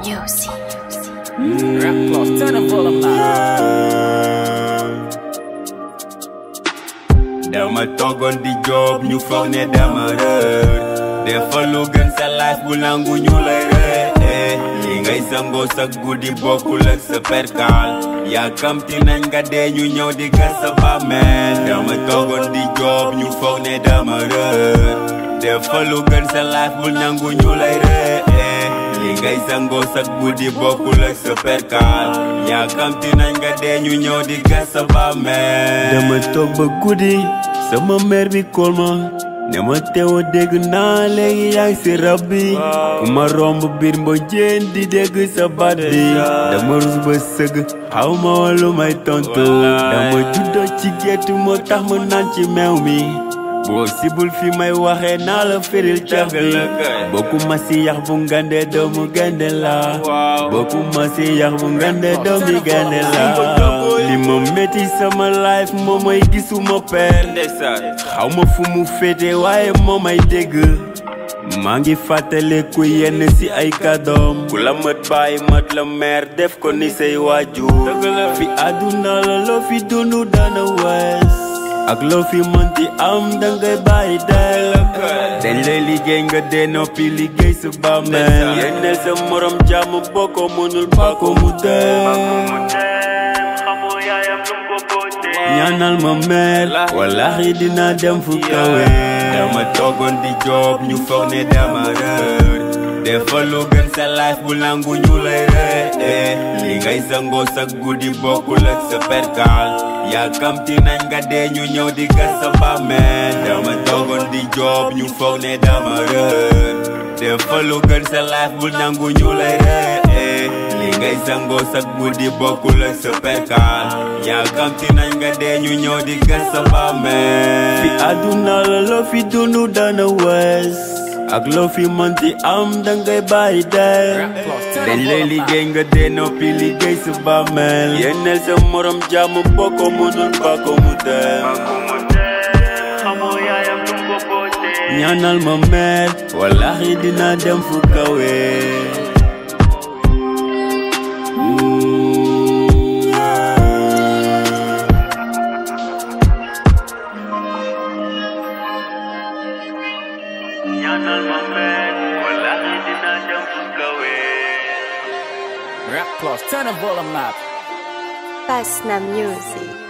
Music. Rap Plus, turn the volume up. Dama toogoon di job ñu foog ne dama rër defal lu gën sa life bu nangu ñu lay ree li ngay sangoo sa guddi bokkul ak sa perkal yàkkamti nañ nga dee ñu ñëw di gas sa bàmmeel dama toogoon di job ñu foog ne dama rër defal lu gën sa life bu nangu ñu lay ree li ngay sangoo sa guddi bokkul ak sa perkal yàkkamti nañ nga dee ñu ñëw di gas sa bàmmeel dama toog ba guddi sama mère bi kool ma ne ma teew a dégg naa léegi yaa ngi si rab bi ku ma romb biir mbo jéen di dégg sa baat bi dama rus ba sëgg xaw ma lu may tontu dama juddoo ci géttu moo tax ma naan ci meew mi boo sibul fi may waxee naa la firil caf bi bokkuma si yax bu ngande doomu gande la bokkuma si yax bu ngande doomi gande la li ma métti sama life moo may gisuma peer xaw ma fu mu féete waaye moo may dégg maa ngi fàttaliku yenn si ay kàddoom ku la mat bàyyi mat la meer def ko ni say waajur fi àdduna la loo fi dundu dana wees ak loo fi mënti am dangay bàyyi del dañ lay liggéey nga dee noppi liggéey sa bàmmeel yéeneel sa morom jàmm boo ko mënul ba ko mu dem ñaanal ma meel wallaahi dina dem fu kawe dama toogoon di job ñu foog ne dama rër defal lu gën sa life bu nangu ñu lay ree li ngay sangoo sa guddi bokkul ak sa perkal yàkkamti nañ nga dee ñu ñëw di gas sa bàmmeel dama toogoon di job ñu foog ne dama rër defal lu gën sa life bu nangu ñu lay ree li ngay sangoo sa guddi bokkul ak sa perkal yàkkamti nañ nga dee ñu ñëw di gas sa bàmmeel fi àdduna la loo fi dundu dana wees ak loo fi mënti am dangay bàyyi dee dañ lay liggéey nga dee noppi liggéey sa bàmmeel yéeneel sa morom jàmm boo ko mënul ba ko mu dem ñaanal ma meel wallaahi dina dem fu kawe Rap Plus, turn the volume up. Pasna Music.